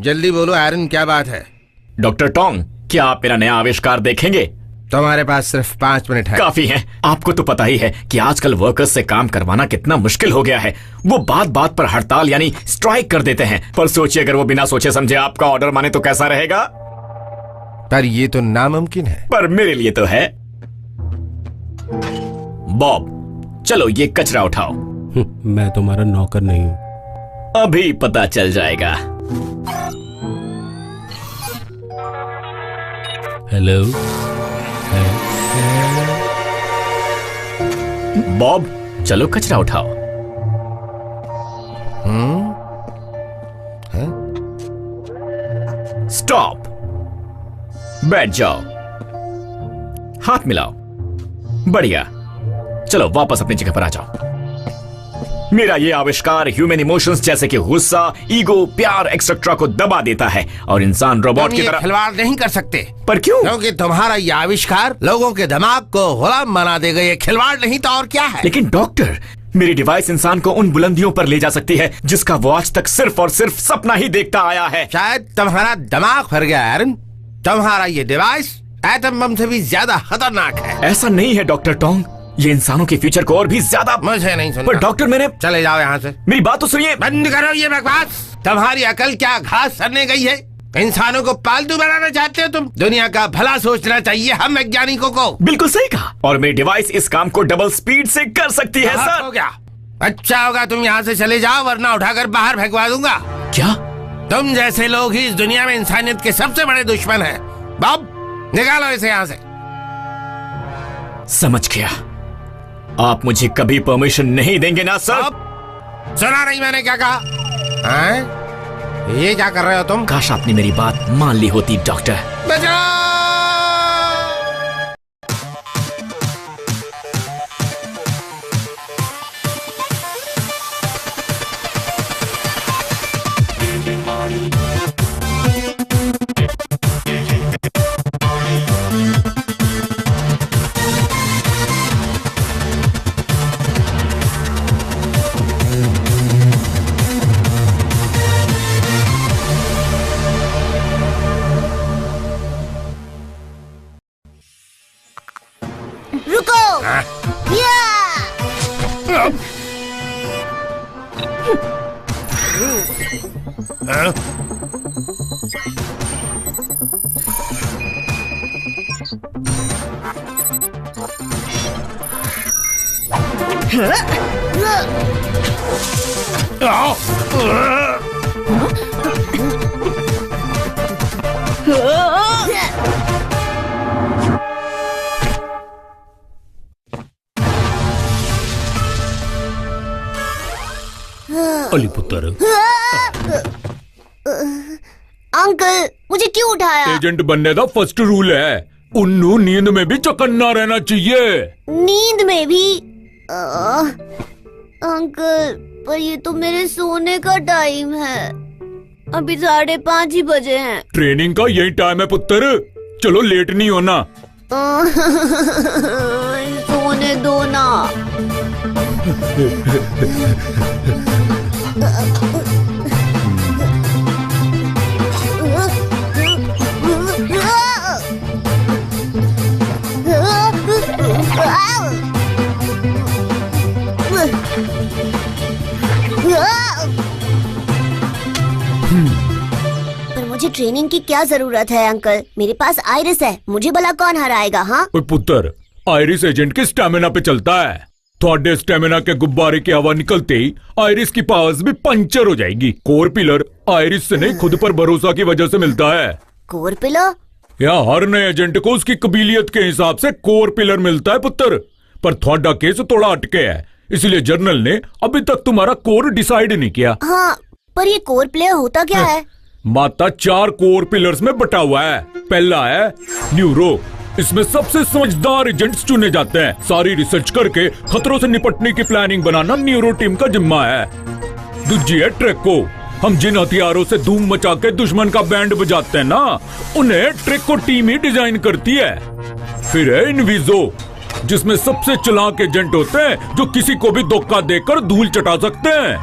जल्दी बोलो आयरन, क्या बात है? डॉक्टर टोंग, क्या आप मेरा नया आविष्कार देखेंगे? तुम्हारे पास सिर्फ 5 मिनट है। काफी है। आपको तो पता ही है कि आजकल वर्कर्स से काम करवाना कितना मुश्किल हो गया है। वो बात बात पर हड़ताल यानी स्ट्राइक कर देते हैं। पर सोचिए, अगर वो बिना सोचे समझे आपका ऑर्डर माने तो कैसा रहेगा? पर ये तो नामुमकिन है। पर मेरे लिए तो है। बॉब, चलो ये कचरा उठाओ। मैं तुम्हारा नौकर नहीं हूँ। अभी पता चल जाएगा। हेलो बॉब, चलो कचरा उठाओ। स्टॉप, बैठ जाओ, हाथ मिलाओ। बढ़िया, चलो वापस अपनी जगह पर आ जाओ। मेरा ये आविष्कार ह्यूमन इमोशंस जैसे कि गुस्सा, ईगो, प्यार एक्सेट्रा को दबा देता है और इंसान रोबोट की तरह खिलवाड़ नहीं कर सकते। पर क्यों? क्योंकि तुम्हारा ये आविष्कार लोगों के दिमाग को गुलाम बना देगा। ये खिलवाड़ नहीं तो और क्या है? लेकिन डॉक्टर, मेरी डिवाइस इंसान को उन बुलंदियों पर ले जा सकती है जिसका वो आज तक सिर्फ और सिर्फ सपना ही देखता आया है। शायद तुम्हारा दिमाग फर गया आयरन। तुम्हारा ये डिवाइस एटम बम से भी ज्यादा खतरनाक है। ऐसा नहीं है डॉक्टर टोंग, ये इंसानों के फ्यूचर को और भी ज्यादा। मुझे नहीं सुनना। पर डॉक्टर, मैंने। चले जाओ यहाँ से। मेरी बात तो सुनिए। बंद करो ये बकवास। तुम्हारी अकल क्या घास सरने गई है? इंसानों को पालतू बनाना चाहते हो तुम? दुनिया का भला सोचना चाहिए हम वैज्ञानिकों को। बिल्कुल सही कहा। और मेरी डिवाइस इस काम को डबल स्पीड से कर सकती है सर। हो गया। अच्छा होगा तुम यहाँ से चले जाओ, वरना उठाकर बाहर फेंकवा दूंगा। क्या? तुम जैसे लोग ही इस दुनिया में इंसानियत के सबसे बड़े दुश्मन हैं। बॉब, निकालो इसे यहाँ से। समझ गया। आप मुझे कभी परमिशन नहीं देंगे ना सर? सुना नहीं मैंने क्या कहा? ये क्या कर रहे हो तुम? काश आपने मेरी बात मान ली होती डॉक्टर। बचाओ! अली पुत्र। अंकल, मुझे क्यों उठाया? एजेंट बनने का फर्स्ट रूल है, उन्नू नींद में भी चौकन्ना रहना चाहिए। नींद में भी? अंकल, पर ये तो मेरे सोने का टाइम है। अभी 5:30 ही बजे हैं। ट्रेनिंग का यही टाइम है पुत्र, चलो लेट नहीं होना। सोने दो ना। पर मुझे ट्रेनिंग की क्या जरूरत है अंकल? मेरे पास आइरिस है, मुझे भला कौन हराएगा? हाँ पुत्र, आइरिस एजेंट के स्टेमिना पे चलता है। थोड़े स्टेमिना के गुब्बारे की हवा निकलते ही आइरिस की पावर्स भी पंचर हो जाएगी। कोर पिलर आइरिस से नहीं, खुद पर भरोसा की वजह से मिलता है। Core pillar? यहाँ हर नए एजेंट को उसकी कबीलियत के हिसाब से कोर पिलर मिलता है पुत्र। पर थोड़ा केस थोड़ा अटके है, इसलिए जर्नल ने अभी तक तुम्हारा कोर डिसाइड नहीं किया। हाँ, पर ये कोर पिलर होता क्या है? माता 4 कोर पिलर्स में बटा हुआ है। पहला है न्यूरो, इसमें सबसे समझदार एजेंट्स चुने जाते हैं। सारी रिसर्च करके खतरों से निपटने की प्लानिंग बनाना न्यूरो टीम का जिम्मा है। दूसरी है ट्रेको, हम जिन हथियारों से धूम मचा के दुश्मन का बैंड बजाते हैं ना, उन्हें ट्रेको टीम ही डिजाइन करती है। फिर है इनविजो, जिसमें सबसे चालाक एजेंट होते हैं जो किसी को भी धोखा देकर धूल चटा सकते हैं।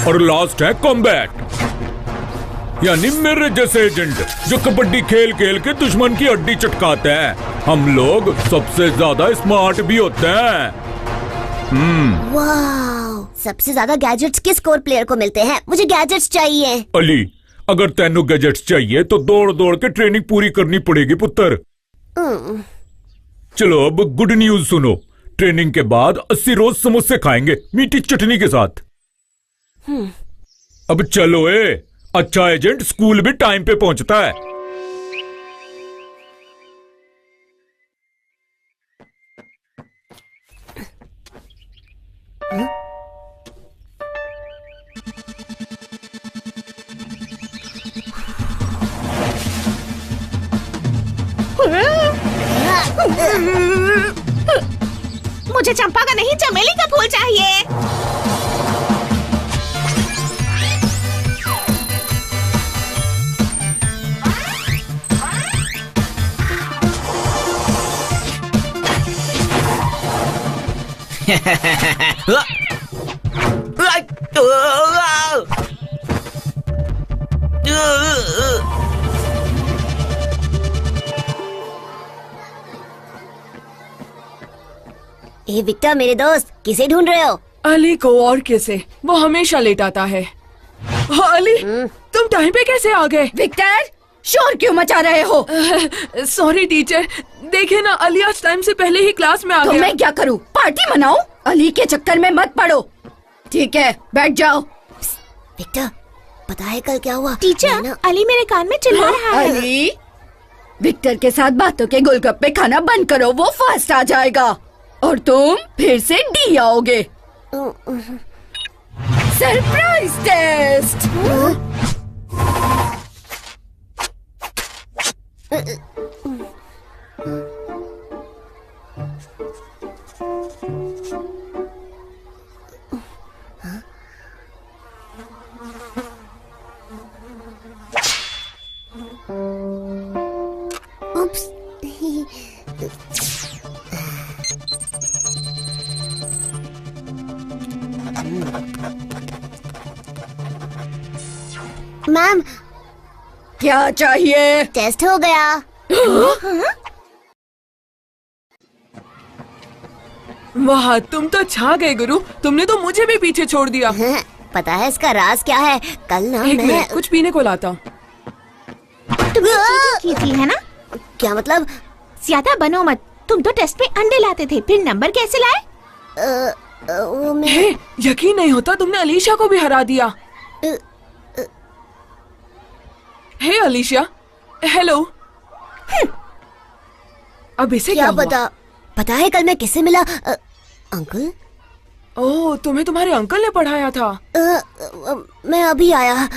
और लास्ट है कॉम्बैट, यानी मेरे जैसे एजेंट जो कबड्डी खेल खेल के दुश्मन की हड्डी चटकाते हैं। हम लोग सबसे ज्यादा स्मार्ट भी होते हैं। वाह, सबसे ज्यादा गैजेट्स किस कोर प्लेयर को मिलते हैं? मुझे गैजेट्स चाहिए। अली, अगर तेनू गैजेट्स चाहिए तो दौड़ दौड़ के ट्रेनिंग पूरी करनी पड़ेगी पुत्र। चलो अब गुड न्यूज सुनो, ट्रेनिंग के बाद 80 रोज समोसे खाएंगे मीठी चटनी के साथ। अब चलो अच्छा एजेंट स्कूल भी टाइम पे पहुंचता है। मुझे चंपा का नहीं, चमेली का फूल चाहिए। ए विक्टर, मेरे दोस्त, किसे ढूंढ रहे हो? अली को, और किसे? वो हमेशा लेट आता है। अली, तुम टाइम पे कैसे आ गए? विक्टर, शोर क्यों मचा रहे हो? सॉरी टीचर, देखे ना, अली आज टाइम से पहले ही क्लास में आ तो गया। मैं क्या करूं? पार्टी मनाऊं? अली के चक्कर में मत पड़ो। ठीक है, बैठ जाओ। विक्टर, पता है कल क्या हुआ? टीचर, अली मेरे कान में चिल्ला रहा है। अली, विक्टर के साथ बातों के गोलगप्पे खाना बंद करो, वो फर्स्ट आ जाएगा और तुम फिर से डी आओगे। Surprise test. Oops. मैम, क्या चाहिए? टेस्ट हो गया। वाह, तुम तो छा गए गुरु, तुमने तो मुझे भी पीछे छोड़ दिया। पता है इसका राज क्या है? कल ना एक मैं मिनट, कुछ पीने को लाता हूँ। तुमने चीटिंग की थी है ना? क्या मतलब? ज्यादा बनो मत। तुम तो टेस्ट में अंडे लाते थे, फिर नंबर कैसे लाए? वो मैं हे, यकीन नहीं होता, तुमने अलीशा को भी हरा दिया। हे अलीशा, हेलो। अब इसे क्या क्या हुआ? पता है कल मैं किससे मिला? अंकल? ओह, तुम्हें तुम्हारे अंकल ने पढ़ाया था। मैं अभी आया।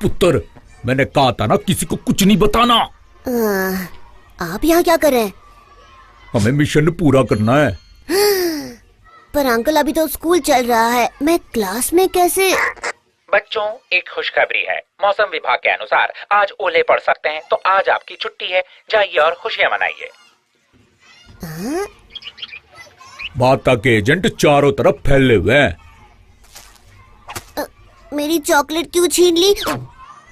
पुत्र, मैंने कहा था ना किसी को कुछ नहीं बताना। आप यहाँ क्या कर रहे हैं? हमें मिशन पूरा करना है। पर अंकल, अभी तो स्कूल चल रहा है, मैं क्लास में कैसे? बच्चों, एक खुशखबरी है। मौसम विभाग के अनुसार आज ओले पड़ सकते हैं, तो आज आपकी छुट्टी है। जाइए और खुशियां मनाइए। माता के एजेंट चारों तरफ फैले हुए हैं। मेरी चॉकलेट क्यों छीन ली?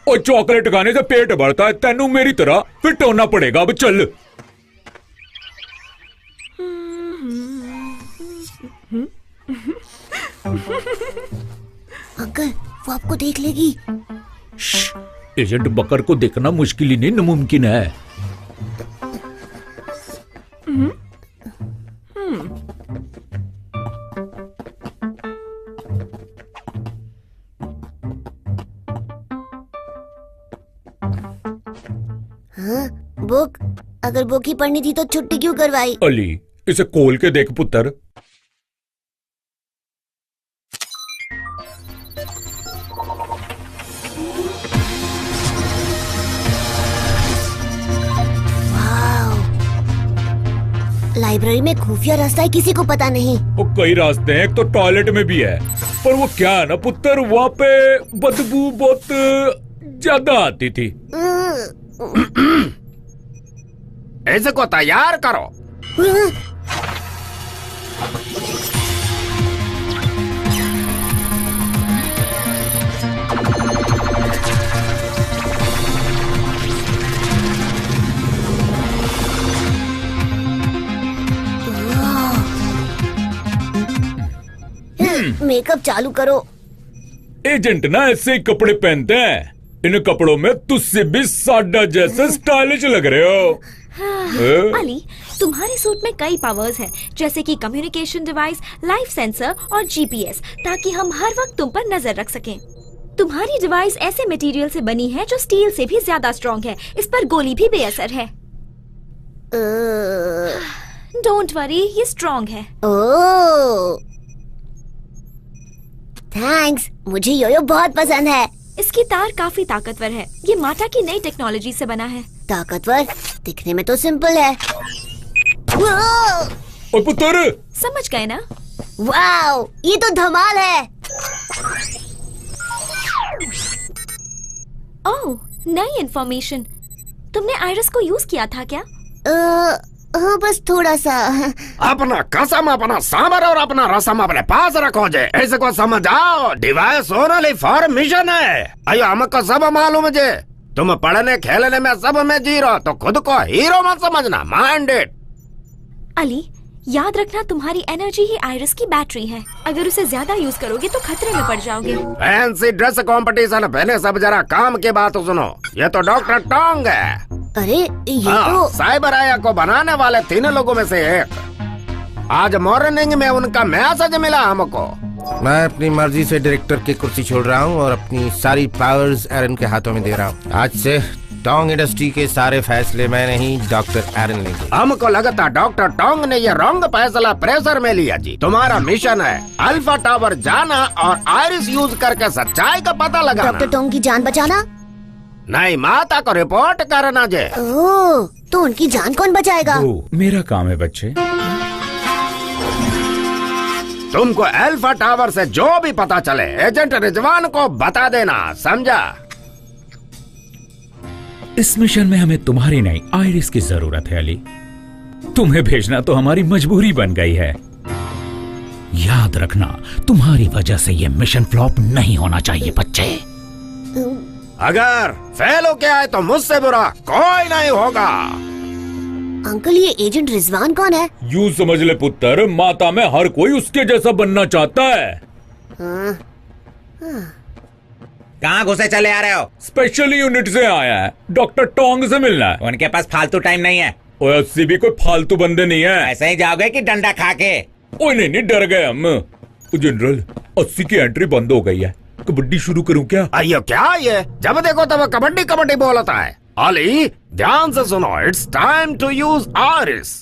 और चॉकलेट खाने से पेट भरता है, तेनू मेरी तरह फिट होना पड़ेगा। अब चल। अंकल, वो आपको देख लेगी। एजेंट बकर को देखना मुश्किल ही नहीं, नामुमकिन है। हाँ, बुक? अगर बुक ही पढ़नी थी तो छुट्टी क्यों करवाई? अली, इसे खोल के देख पुत्र। लाइब्रेरी में खुफिया रास्ता है, किसी को पता नहीं। वो कई रास्ते हैं, एक तो टॉयलेट में भी है, पर वो क्या है ना पुत्र, वहाँ पे बदबू बहुत ज्यादा आती थी। ऐसे को तैयार करो। मेकअप चालू करो। एजेंट ना ऐसे ही कपड़े पहनते हैं, इन कपड़ों में तुझसे भी साडा जैसे स्टाइलिश लग रहे हो। अली, तुम्हारे सूट में कई पावर्स हैं, जैसे कि कम्युनिकेशन डिवाइस, लाइफ सेंसर और जीपीएस, ताकि हम हर वक्त तुम पर नजर रख सकें। तुम्हारी डिवाइस ऐसे मटेरियल से बनी है जो स्टील से भी ज्यादा स्ट्रॉन्ग है, इस पर गोली भी बेअसर है। डोंट वरी, ये स्ट्रॉन्ग है। थैंक्स, मुझे योयो बहुत पसंद है। इसकी तार काफी ताकतवर है, ये माटा की नई टेक्नोलॉजी से बना है। ताकतवर? दिखने में तो सिंपल है। ओ पुत्र, समझ गए ना? वाओ, ये तो धमाल है। ओह, नई इंफॉर्मेशन। तुमने आयरस को यूज किया था क्या? हाँ, बस थोड़ा सा। अपना कसम, अपना सांबर और अपना रसम अपने पास रखो जे। ऐसे को समझाओ, डिवाइस ओनली फॉर मिशन है। अयो हमको सब मालूम जे, तुम पढ़ने खेलने में सब में जीरो, तो खुद को हीरो मत समझना। Mind it. अली, याद रखना तुम्हारी एनर्जी ही आयरस की बैटरी है। अगर उसे ज्यादा यूज करोगे तो खतरे में पड़ जाओगे। फैंसी ड्रेस कंपटीशन पहले सब जरा काम की बात सुनो। ये तो डॉक्टर टोंग है। अरे ये तो साइबर आया को बनाने वाले 3 लोगों में से एक। आज मॉर्निंग में उनका मैसेज मिला हमको। मैं अपनी मर्जी से डायरेक्टर की कुर्सी छोड़ रहा हूँ और अपनी सारी पावर्स एरन के हाथों में दे रहा हूँ। आज से टोंग इंडस्ट्री के सारे फैसले मैं नहीं, डॉक्टर एरन लेंगे। हमको लगता डॉक्टर टोंग ने ये रॉन्ग फैसला प्रेशर में लिया जी। तुम्हारा मिशन है अल्फा टावर जाना और आयरिस यूज करके सच्चाई का पता लगाना। डॉक्टर टोंग की जान बचाना? नहीं, माता को रिपोर्ट करना जे। ओह, तो उनकी जान कौन बचाएगा? मेरा काम है बच्चे। तुमको अल्फा टावर से जो भी पता चले एजेंट रिजवान को बता देना, समझा? इस मिशन में हमें तुम्हारी नहीं, आयरिस की जरूरत है अली। तुम्हें भेजना तो हमारी मजबूरी बन गई है। याद रखना, तुम्हारी वजह से ये मिशन फ्लॉप नहीं होना चाहिए बच्चे। अगर फेल होके आए तो मुझसे बुरा कोई नहीं होगा। अंकल, ये एजेंट रिजवान कौन है? यूं समझ ले पुत्र, माता में हर कोई उसके जैसा बनना चाहता है। कहाँ घुसे चले आ रहे हो? स्पेशल यूनिट से आया है, डॉक्टर टोंग से मिलना है। उनके पास फालतू टाइम नहीं है। ओए, अस्सी भी कोई फालतू बंदे नहीं है। ऐसे ही जाओगे कि डंडा खा के? ओए नहीं, डर गए हम। जनरल, 80 की एंट्री बंद हो गई है, कबड्डी शुरू करूं क्या? अयो क्या ये, जब देखो तब कबड्डी कबड्डी बोलता है। अली, ध्यान से सुनो, it's time to use Iris.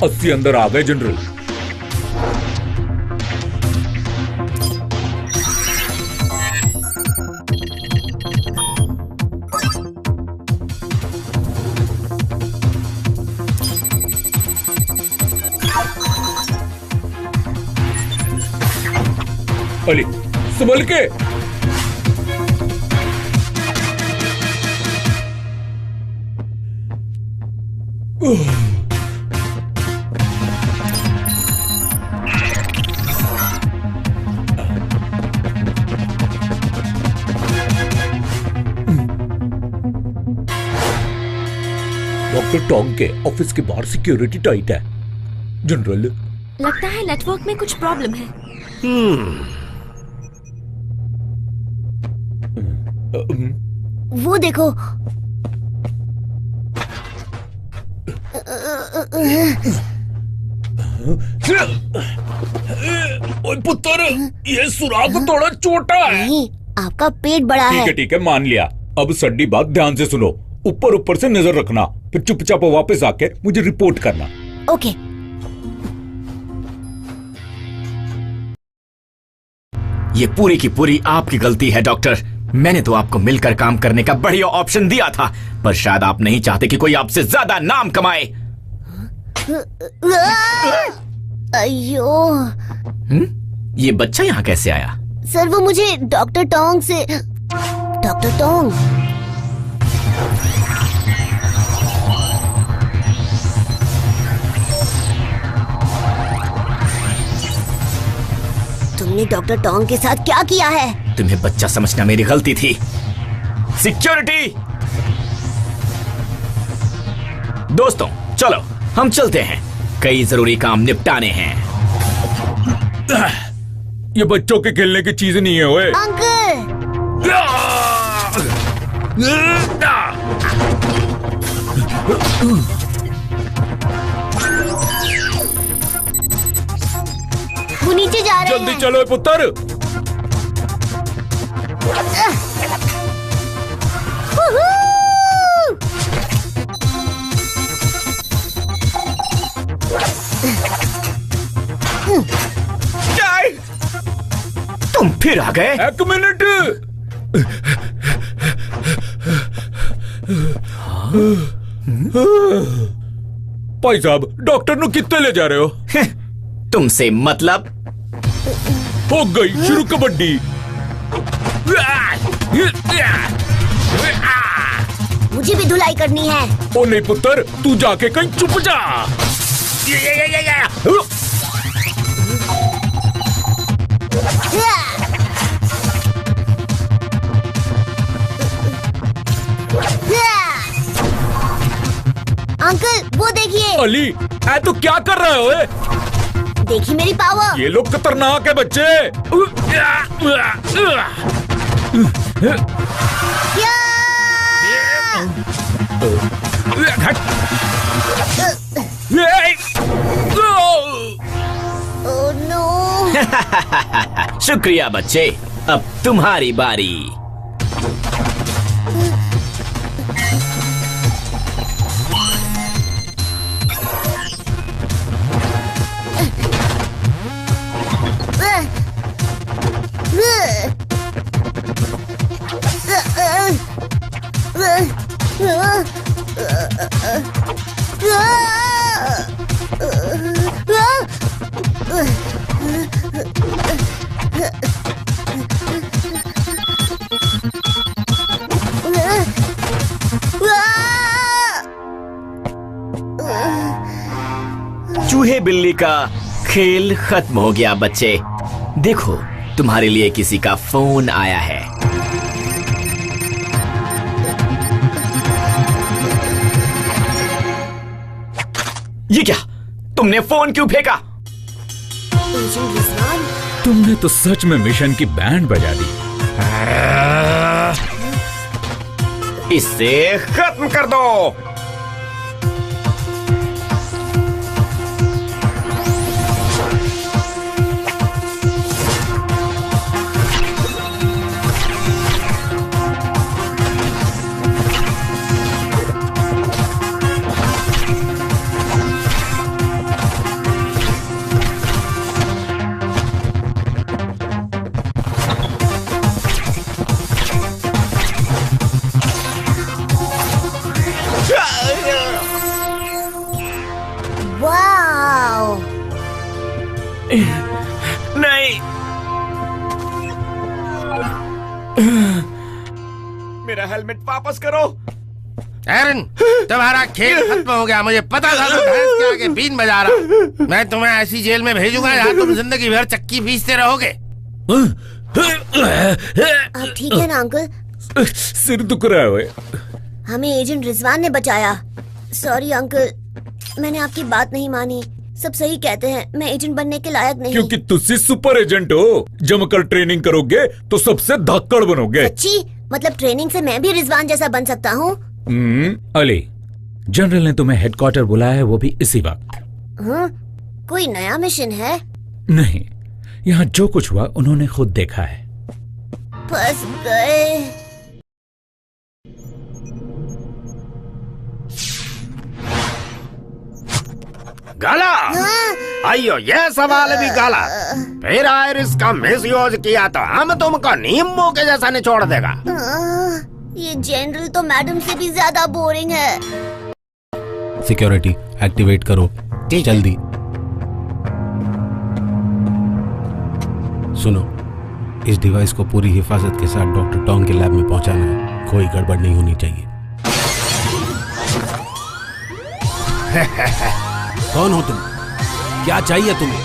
अस्सी अंदर आ गए जनरल। अली, संभल के। डॉक्टर टोंग के ऑफिस के बाहर सिक्योरिटी टाइट है जनरल। लगता है नेटवर्क में कुछ प्रॉब्लम है। वो देखो। ओए पुत्र, ये सुराग थोड़ा छोटा है। नहीं, आपका पेट बड़ा है। ठीक है मान लिया। अब सड्डी बात ध्यान से सुनो, ऊपर ऊपर से नजर रखना, फिर चुपचाप वापस आके मुझे रिपोर्ट करना। ओके। ये पूरी की पूरी आपकी गलती है डॉक्टर। मैंने तो आपको मिलकर काम करने का बढ़िया ऑप्शन दिया था, पर शायद आप नहीं चाहते कि कोई आपसे ज्यादा नाम कमाए। अयो। ये बच्चा यहाँ कैसे आया? सर वो मुझे डॉक्टर टोंग से। डॉक्टर टोंग, तुमने डॉक्टर टोंग के साथ क्या किया है? तुम्हें बच्चा समझना मेरी गलती थी। सिक्योरिटी! दोस्तों चलो हम चलते हैं, कई जरूरी काम निपटाने हैं। ये बच्चों के खेलने की चीज नहीं है ओए। अंकल! वो नीचे जा रहे जल्दी हैं। चलो पुत्र। तुम फिर आ गए? एक मिनट। भाई साहब, डॉक्टर नु कितने ले जा रहे हो? तुमसे मतलब? हो गई शुरू कबड्डी। मुझे भी धुलाई करनी है। ओ नहीं पुत्र, तू जाके कहीं चुप जा। अंकल वो देखिए। अली, ऐ तो क्या कर रहे हो? देखिए मेरी पावर। ये लोग खतरनाक है बच्चे। Oh no. शुक्रिया बच्चे, अब तुम्हारी बारी। चूहे बिल्ली का खेल खत्म हो गया बच्चे। देखो तुम्हारे लिए किसी का फोन आया है। ये क्या? तुमने फोन क्यों फेंका? तुमने तो सच में मिशन की बैंड बजा दी। इसे खत्म कर दो। वाओ। नहीं, मेरा हेलमेट वापस करो। एरन, तुम्हारा खेल खत्म हो गया। मुझे पता था तुम भैंस के आगे बीन बजा रहा। मैं तुम्हें ऐसी जेल में भेजूंगा जहाँ तुम जिंदगी भर चक्की पीसते रहोगे। अब ठीक है ना अंकल? सिर दुख रहा है ओए। हमें एजेंट रिजवान ने बचाया। सॉरी अंकल, मैंने आपकी बात नहीं मानी। सब सही कहते हैं, मैं एजेंट बनने के लायक नहीं। क्योंकि तुझसे सुपर एजेंट हो। जमकर ट्रेनिंग करोगे तो सबसे धाकड़ बनोगे। अच्छी, मतलब ट्रेनिंग से मैं भी रिजवान जैसा बन सकता हूँ? अली, जनरल ने तुम्हें हेडक्वार्टर बुलाया है, वो भी इसी वक्त। कोई नया मिशन है? नहीं, यहाँ जो कुछ हुआ उन्होंने खुद देखा है। फंस गए। गला अयो ये सवाल भी गला। फिर आयरिस का मिसयूज किया तो हम तुमको नींबू के जैसा निचोड़ देगा। ये जनरल तो मैडम से भी ज्यादा बोरिंग है। सिक्योरिटी एक्टिवेट करो जल्दी। सुनो, इस डिवाइस को पूरी हिफाजत के साथ डॉक्टर टोंग के लैब में पहुंचाना है। कोई गड़बड़ नहीं होनी चाहिए। कौन हो तुम? क्या चाहिए तुम्हें?